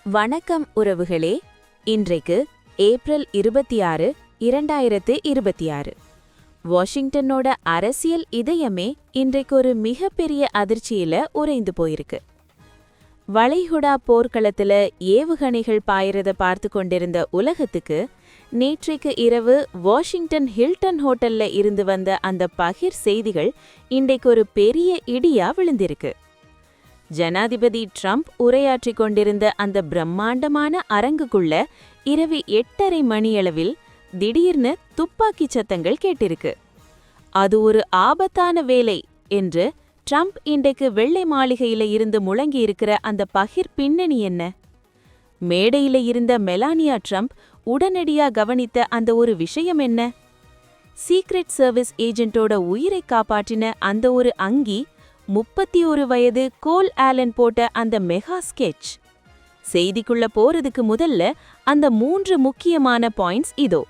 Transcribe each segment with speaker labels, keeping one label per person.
Speaker 1: வணக்கம் உறவுகளே. இன்றைக்கு ஏப்ரல் 26, 2026. வாஷிங்டனோட அரசியல் இதயமே இன்றைக்கு ஒரு மிகப்பெரிய அதிர்ச்சியில உறைந்து போயிருக்கு. வளைகுடா போர்க்களத்துல ஏவுகணைகள் பாயறத பார்த்து கொண்டிருந்த உலகத்துக்கு நேற்றைக்கு இரவு வாஷிங்டன் ஹில்டன் ஹோட்டல்ல இருந்து வந்த அந்த பகிர் செய்திகள் இன்றைக்கு ஒரு பெரிய இடியா விழுந்திருக்கு. ஜனாதிபதி ட்ரம்ப் உரையாற்றிக் கொண்டிருந்த அந்த பிரம்மாண்டமான அரங்குக்குள்ள இரவு 8:30 மணியளவில் திடீர்னு துப்பாக்கி சத்தங்கள் கேட்டிருக்கு. அது ஒரு ஆபத்தான வேலை என்று ட்ரம்ப் இன்றைக்கு வெள்ளை மாளிகையில இருந்து முழங்கியிருக்கிற அந்த பகிர் பின்னணி என்ன? மேடையில இருந்த மெலானியா ட்ரம்ப் உடனடியா கவனித்த அந்த ஒரு விஷயம் என்ன? சீக்ரெட் சர்வீஸ் ஏஜென்ட்டோட உயிரை காப்பாற்றின அந்த ஒரு அங்கி, 31 வயது கோல் ஆலன் போட்ட அந்த மெகா ஸ்கெட்ச். செய்திக்குள்ள போறதுக்கு முதல்ல அந்த 3 முக்கியமான பாயிண்ட்ஸ் இதோ.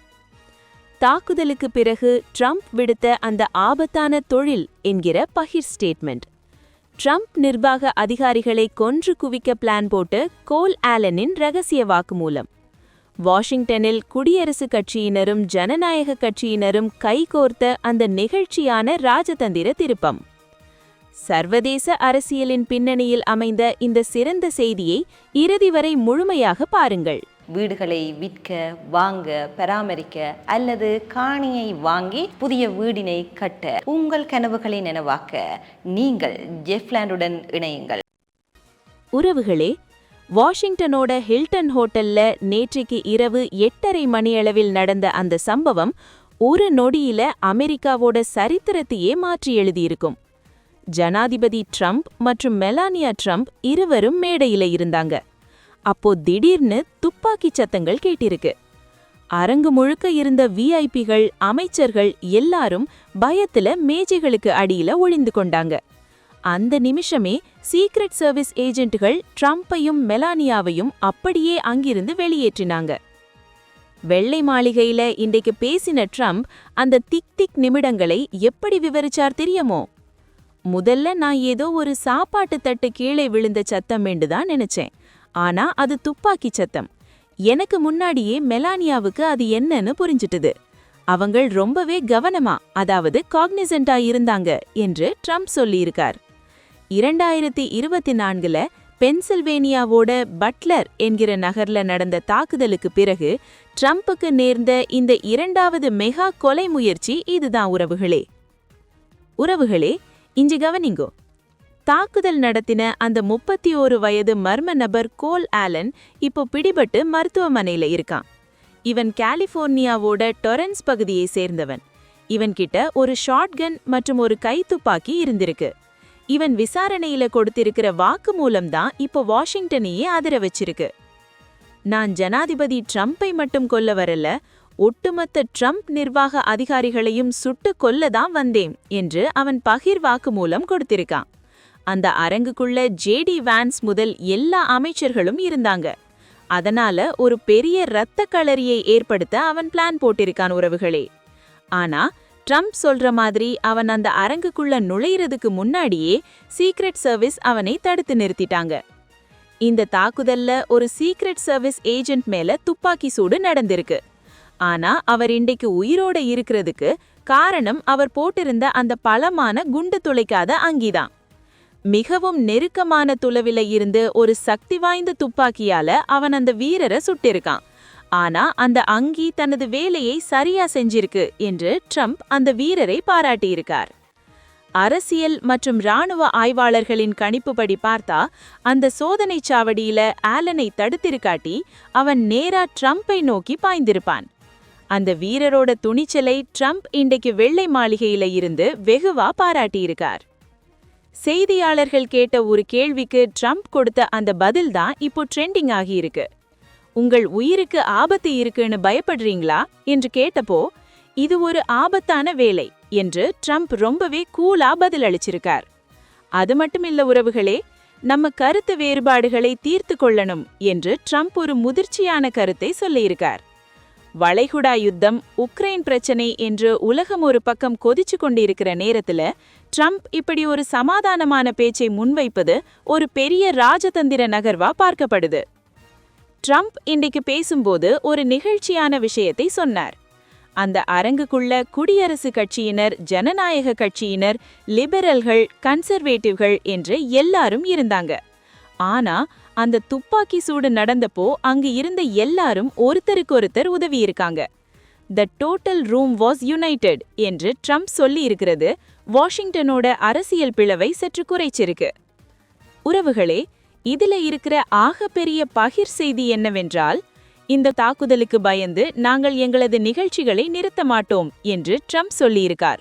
Speaker 1: தாக்குதலுக்கு பிறகு ட்ரம்ப் விடுத்த அந்த ஆபத்தான தொழில் என்கிற பகிர் ஸ்டேட்மெண்ட். ட்ரம்ப் நிர்வாக அதிகாரிகளை கொன்று குவிக்க பிளான் போட்டு கோல் ஆலனின் ரகசிய வாக்குமூலம். வாஷிங்டனில் குடியரசுக் கட்சியினரும் ஜனநாயக கட்சியினரும் கைகோர்த்த அந்த நெகிழ்ச்சியான ராஜதந்திர திருப்பம். சர்வதேச அரசியலின் பின்னணியில் அமைந்த இந்த சிறந்த செய்தியை இறுதி வரை முழுமையாக பாருங்கள்.
Speaker 2: வீடுகளை விற்க, வாங்க, பராமரிக்க அல்லது காணியை வாங்கி புதிய வீடினை கட்ட, உங்கள் கனவுகளை நனவாக்க நீங்கள் ஜெஃப்லாண்டுடன் இணையுங்கள்.
Speaker 1: உறவுகளே, வாஷிங்டனோட ஹில்டன் ஹோட்டல்ல நேற்றைக்கு இரவு 8:30 மணியளவில் நடந்த அந்த சம்பவம் ஒரு நொடியில அமெரிக்காவோட சரித்திரத்தையே மாற்றி எழுதியிருக்கும். ஜனாதிபதி ட்ரம்ப் மற்றும் மெலானியா ட்ரம்ப் இருவரும் மேடையில இருந்தாங்க. அப்போ திடீர்னு துப்பாக்கி சத்தங்கள் கேட்டிருக்கு. அரங்கு முழுக்க இருந்த விஐபிகள், அமைச்சர்கள் எல்லாரும் பயத்துல மேஜைகளுக்கு அடியில ஒளிந்து கொண்டாங்க. அந்த நிமிஷமே சீக்ரெட் சர்வீஸ் ஏஜென்ட்கள் ட்ரம்பையும் மெலானியாவையும் அப்படியே அங்கிருந்து வெளியேற்றினாங்க. வெள்ளை மாளிகையில இன்றைக்கு பேசின ட்ரம்ப் அந்த திக் நிமிடங்களை எப்படி விவரிச்சார் தெரியுமோ? முதல்ல நான் ஏதோ ஒரு சாப்பாட்டு தட்டு கீழே விழுந்த சத்தம் வேண்டுதான் நினைச்சேன். ஆனா அது துப்பாக்கி சத்தம். எனக்கு முன்னாடியே மெலானியாவுக்கு அது என்னன்னு புரிஞ்சிட்டுது. அவங்கள் ரொம்பவே கவனமா, அதாவது காக்னிசென்டா இருந்தாங்க என்று ட்ரம்ப் சொல்லியிருக்கார். 2024ல பென்சில்வேனியாவோட பட்லர் என்கிற நகர்ல நடந்த தாக்குதலுக்கு பிறகு ட்ரம்புக்கு நேர்ந்த இந்த 2வது மெகா கொலை முயற்சி இதுதான் உறவுகளே, இஞ்சி கவனிங்கோ. தாக்குதல் நடத்தின அந்த 31 வயது மர்ம நபர் கோல் ஆலன் இப்போ பிடிபட்டு மருத்துவமனையில இருக்கான். இவன் கலிபோர்னியாவோட டொரன்ஸ் பகுதியை சேர்ந்தவன். இவன்கிட்ட ஒரு ஷாட்கன் மற்றும் ஒரு கைத்துப்பாக்கி இருந்திருக்கு. இவன் விசாரணையில கொடுத்திருக்கிற வாக்குமூலம் தான் இப்போ வாஷிங்டனையே அதிர வச்சிருக்கு. நான் ஜனாதிபதி ட்ரம்பை மட்டும் கொல்ல வரல, ஒட்டுமொத்த ட்ரம்ப் நிர்வாக அதிகாரிகளையும் சுட்டு கொல்லதான் வந்தேன் என்று அவன் பகிர் வாக்குமூலம் கொடுத்திருக்கான். அந்த அரங்குக்குள்ள ஜேடி வான்ஸ் முதல் எல்லா அமைச்சர்களும் இருந்தாங்க. அதனால ஒரு பெரிய இரத்த களரியை ஏற்படுத்த அவன் பிளான் போட்டிருக்கான் உறவுகளே. ஆனா ட்ரம்ப் சொல்ற மாதிரி அவன் அந்த அரங்குக்குள்ள நுழையிறதுக்கு முன்னாடியே சீக்ரெட் சர்வீஸ் அவனை தடுத்து நிறுத்திட்டாங்க. இந்த தாக்குதல்ல ஒரு சீக்ரெட் சர்வீஸ் ஏஜென்ட் மேல துப்பாக்கி சூடு நடந்திருக்கு. ஆனா அவர் இன்றைக்கு உயிரோட இருக்கிறதுக்கு காரணம் அவர் போட்டிருந்த அந்த பலமான குண்டு துளைக்காத அங்கிதான். மிகவும் நெருக்கமான துளவில இருந்து ஒரு சக்தி வாய்ந்த துப்பாக்கியால அவன் அந்த வீரரை சுட்டிருக்கான். ஆனா அந்த அங்கி தனது வேலையை சரியா செஞ்சிருக்கு என்று ட்ரம்ப் அந்த வீரரை பாராட்டியிருக்கார். அரசியல் மற்றும் இராணுவ ஆய்வாளர்களின் கணிப்புப்படி பார்த்தா அந்த சோதனை சாவடியில ஆலனை தடுத்திருக்காட்டி அவன் நேரா ட்ரம்பை நோக்கி பாய்ந்திருப்பான். அந்த வீரரோட துணிச்சலை ட்ரம்ப் இன்றைக்கு வெள்ளை மாளிகையில இருந்து வெகுவா பாராட்டியிருக்கார். செய்தியாளர்கள் கேட்ட ஒரு கேள்விக்கு ட்ரம்ப் கொடுத்த அந்த பதில் தான் இப்போ ட்ரெண்டிங் ஆகியிருக்கு. உங்கள் உயிருக்கு ஆபத்து இருக்குன்னு பயப்படுறீங்களா என்று கேட்டப்போ, இது ஒரு ஆபத்தான வேலை என்று ட்ரம்ப் ரொம்பவே கூலா பதிலளிச்சிருக்கார். அது மட்டுமில்ல உறவுகளே, நம்ம கருத்து வேறுபாடுகளை தீர்த்து கொள்ளணும் என்று ட்ரம்ப் ஒரு முதிர்ச்சியான கருத்தை சொல்லியிருக்கார். வளைகுடா யுத்தம், உக்ரைன் பிரச்சனை என்று உலகம் ஒரு பக்கம் கொதிச்சு கொண்டிருக்கிற நேரத்துல ட்ரம்ப் இப்படி ஒரு சமாதானமான பேச்சை முன்வைப்பது ஒரு பெரிய ராஜதந்திர நகர்வா பார்க்கப்படுது. ட்ரம்ப் இன்றைக்கு பேசும்போது ஒரு நிகழ்ச்சியான விஷயத்தை சொன்னார். அந்த அரங்குக்குள்ள குடியரசு கட்சியினர், ஜனநாயக கட்சியினர், லிபரல்கள், கன்சர்வேட்டிவ்கள் என்று எல்லாரும் இருந்தாங்க. ஆனா அந்த துப்பாக்கி சூடு நடந்தப்போ அங்கு இருந்த எல்லாரும் ஒருத்தருக்கொருத்தர் உதவி இருக்காங்க. The total room was United என்று ட்ரம்ப் சொல்லி இருக்கிறது வாஷிங்டனோட அரசியல் பிளவை சற்று குறைச்சிருக்கு. உறவுகளே, இதுல இருக்கிற ஆகப்பெரிய பகிர் செய்தி என்னவென்றால், இந்த தாக்குதலுக்கு பயந்து நாங்கள் எங்களது நிகழ்ச்சிகளை நிறுத்த மாட்டோம் என்று ட்ரம்ப் சொல்லியிருக்கார்.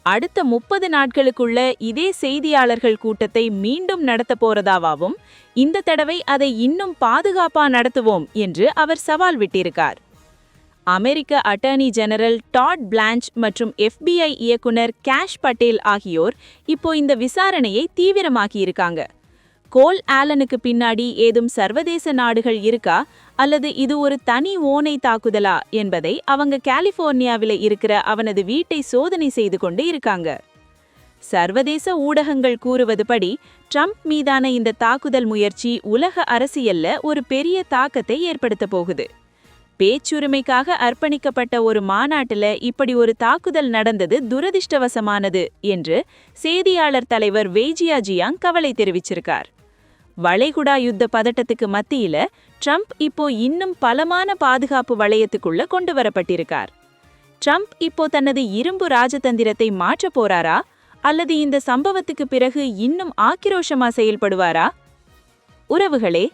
Speaker 1: அடுத்த 30 நாட்களுக்குள்ள இதே செய்தியாளர்கள் கூட்டத்தை மீண்டும் நடத்த போறதாவும், இந்த தடவை அதை இன்னும் பாதுகாப்பா நடத்துவோம் என்று அவர் சவால் விட்டிருக்கார். அமெரிக்க அட்டர்னி ஜெனரல் டாட் பிளான்ச் மற்றும் FBI இயக்குனர் கேஷ் பட்டேல் ஆகியோர் இப்போ இந்த விசாரணையை தீவிரமாக்கியிருக்காங்க. கோல் ஆலனுக்கு பின்னாடி ஏதும் சர்வதேச நாடுகள் இருக்கா அல்லது இது ஒரு தனி ஓனை தாக்குதலா என்பதை அவங்க கலிபோர்னியாவில் இருக்கிற அவனது வீட்டை சோதனை செய்து கொண்டு இருக்காங்க. சர்வதேச ஊடகங்கள் கூறுவதுபடி ட்ரம்ப் மீதான இந்த தாக்குதல் முயற்சி உலக அரசியல்ல ஒரு பெரிய தாக்கத்தை ஏற்படுத்த போகுது. பேச்சுரிமைக்காக அர்ப்பணிக்கப்பட்ட ஒரு மாநாட்டில் இப்படி ஒரு தாக்குதல் நடந்தது துரதிர்ஷ்டவசமானது என்று செய்தியாளர் தலைவர் வெய்ஜியா ஜியாங் கவலை தெரிவிச்சிருக்கார். வளைகுடா யுத்த பதட்டத்துக்கு மத்தியில ட்ரம்ப் இப்போ இன்னும் பலமான பாதுகாப்பு வளையத்துக்குள்ள கொண்டு வரப்பட்டிருக்கார். ட்ரம்ப் இப்போ தனது இரும்பு ராஜதந்திரத்தை மாற்ற போறாரா அல்லது இந்த சம்பவத்துக்கு பிறகு இன்னும் ஆக்கிரோஷமா செயல்படுவாரா? உறவுகளே,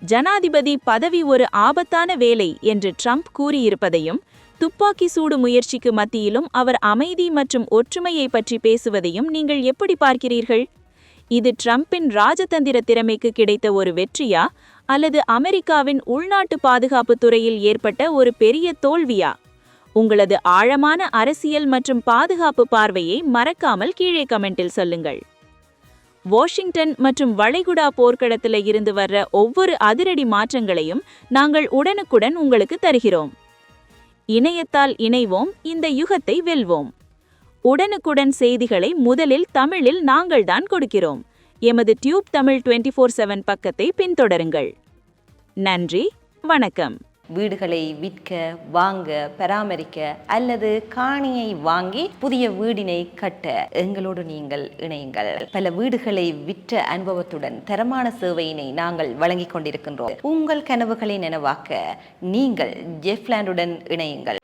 Speaker 1: ஜனாதிபதி பதவி ஒரு ஆபத்தான வேலை என்று ட்ரம்ப் கூறியிருப்பதையும், துப்பாக்கி சூடு முயற்சிக்கு மத்தியிலும் அவர் அமைதி மற்றும் ஒற்றுமையை பற்றி பேசுவதையும் நீங்கள் எப்படி பார்க்கிறீர்கள்? இது ட்ரம்பின் ராஜதந்திர திறமைக்கு கிடைத்த ஒரு வெற்றியா அல்லது அமெரிக்காவின் உள்நாட்டு பாதுகாப்பு துறையில் ஏற்பட்ட ஒரு பெரிய தோல்வியா? உங்களது ஆழமான அரசியல் மற்றும் பாதுகாப்பு பார்வையை மறக்காமல் கீழே கமெண்டில் சொல்லுங்கள். வாஷிங்டன் மற்றும் வளைகுடா போர்க்களத்தில் இருந்து வர்ற ஒவ்வொரு அதிரடி மாற்றங்களையும் நாங்கள் உடனுக்குடன் உங்களுக்கு தருகிறோம். இணையத்தால் இணைவோம், இந்த யுகத்தை வெல்வோம். உடனுக்குடன் செய்திகளை முதலில் தமிழில் நாங்கள்தான் கொடுக்கிறோம். எமது டியூப் தமிழ் 24/7 பக்கத்தை பின்தொடருங்கள். நன்றி, வணக்கம்.
Speaker 2: வீடுகளை விற்க, வாங்க, பராமரிக்க அல்லது காணியை வாங்கி புதிய வீடினை கட்ட எங்களோடு நீங்கள் இணையுங்கள். பல வீடுகளை விற்ற அனுபவத்துடன் தரமான சேவையினை நாங்கள் வழங்கிக் கொண்டிருக்கின்றோம். உங்கள் கனவுகளை நனவாக்க நீங்கள் ஜெஃப்லாண்டுடன் இணையுங்கள்.